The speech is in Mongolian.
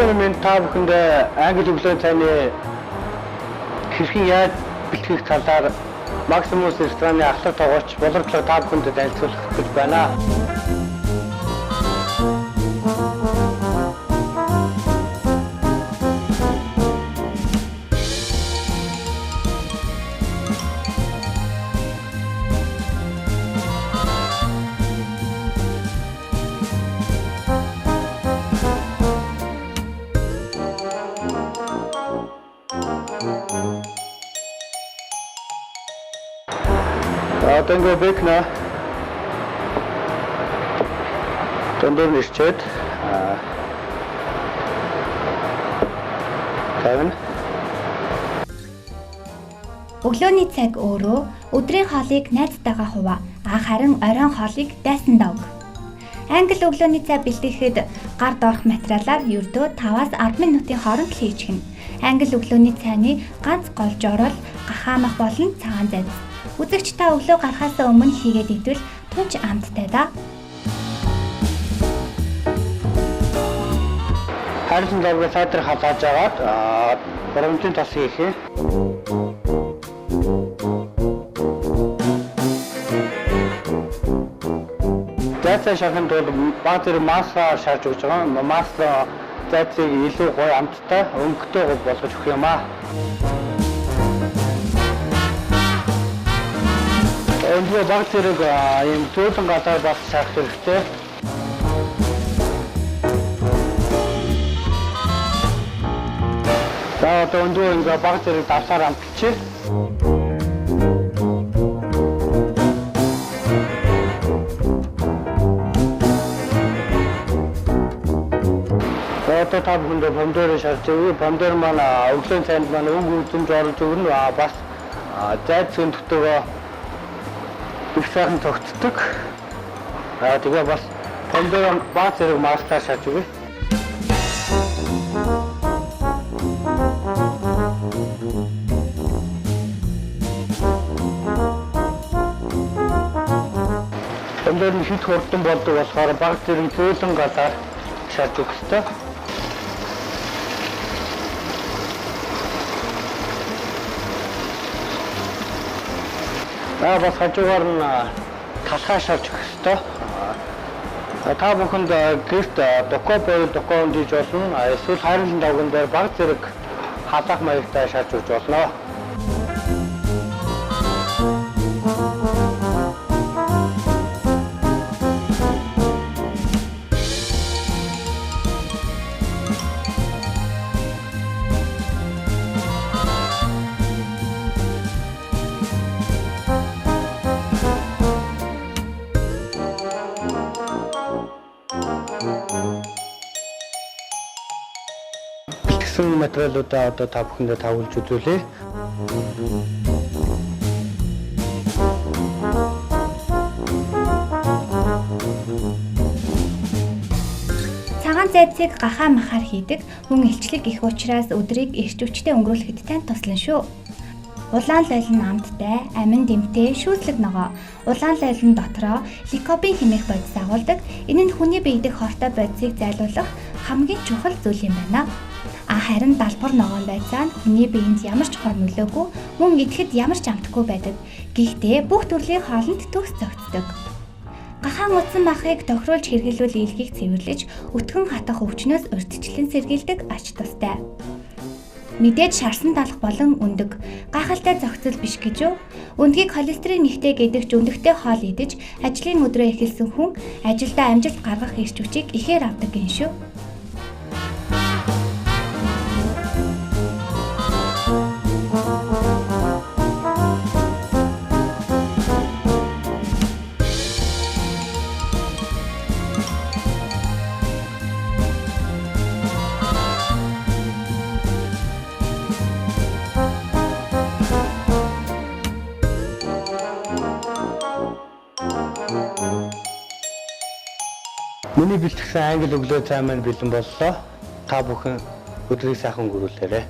Монголчууд минь та бүхэндээ англи өглөө цайны хэрхэн яаж бэлтгэх талаар Maximus рестораны ахлах тоглогч боловсрол та бүхэнд танилцуулах гэж байна. Одоо ингээ бэкнэ. Тондор нэрчээд тавина. Өглөөний цаг өөрөө өдрийн хоолыг найзтайгаа хуваа. Харин оройн хоолыг дайсандаа өг. Англи өглөөний цай бэлтгэхэд гард орох материалаар ердөө 5-10 минутын хооронд хийж гэнэ. Англи өглөөний цайны ганц гол журал гахаамах болон цагаан зайд. Үзэгч та өглөө гарахаас өмнө хийгээд идвэл тунч амттай да. Харин дөрвөө сайтар хатааж агаад боромжийн тос хийхээ. Зайцаа шаханд бол баг зэрэг масса шааж өгч байгаа. Масса зайцыг илүү гоё амттай өнгөтэй болгож өгөх юм аа. Өнөө баг зэрэг юм зөөлөн гадаар бас шаах хэрэгтэй. За одоо өнөө ингээ баг зэрэг давсаар амтчих. Одоо та бүхэндээ помидор шарж өгье. Помидор маань өглөөний цайнд маань өг үзэмж оруулж өгнө. Бас зайд зөндөгтэйгөө их сайхан тогтдог. Тэгээ бас помидор баг зэрэг маслаар шааж өгье. Помидор нь хит хурдан болдог болохоор баг зэрэг зөөлөн гадаар шааж өгөх ёстой. Бас хажуугаар нь талхаа шавж өгөх ёстой. Та бүхэнд гэрт докко боёо докко хийж болно. Эсвэл хайрлан давган дээр баг зэрэг халаах маягтай шааж өгч болно. Бэлтгэсэн материалуудаа одоо та бүхэндээ тагуулж үзүүлье. Цагаан зайцыг гахаа махаар хийдэг хүн илчлэг их учраас өдрийг эрч хүчтэй өнгөрүүлэхэд тань туслана шүү. Улаан лойлн амттай, амин дэмтэй, шүүслэг ногоо. Улаан лойлн дотроо ликопин хэмээх бодис агуулдаг. Энэ нь хүний бие дэх хортой бодисыг зайлуулах хамгийн чухал зүйл юм байна. Харин далбар ногоон байцаа нь хүний биед ямар ч хор нөлөөгүй, мөн идэхэд ямар ч амтгүй байдаг. Гэхдээ бүх төрлийн хоолнд төгс зохицдог. Гахаан утсан махыг тохируулж хэргэлвэл илгийг цэвэрлэж, өтгөн хатах өвчнөөс урьдчилан сэргийлдэг ач тустай. Мэдээж шарсан талах болон өндөг гайхалтай зохицол биш гэж юу? Өндгийг холестерин ихтэй гэдэгч өндөгтэй хоол идэж, ажлын өдрөө эхэлсэн хүн ажилдаа амжилт гаргах эрч хүчийг ихээр авдаг гин шүү. Миний бэлтгэсэн англи өглөө цай маань бэлэн боллоо. Та бүхэн өдрийг сайхан өнгөрүүлээрэй.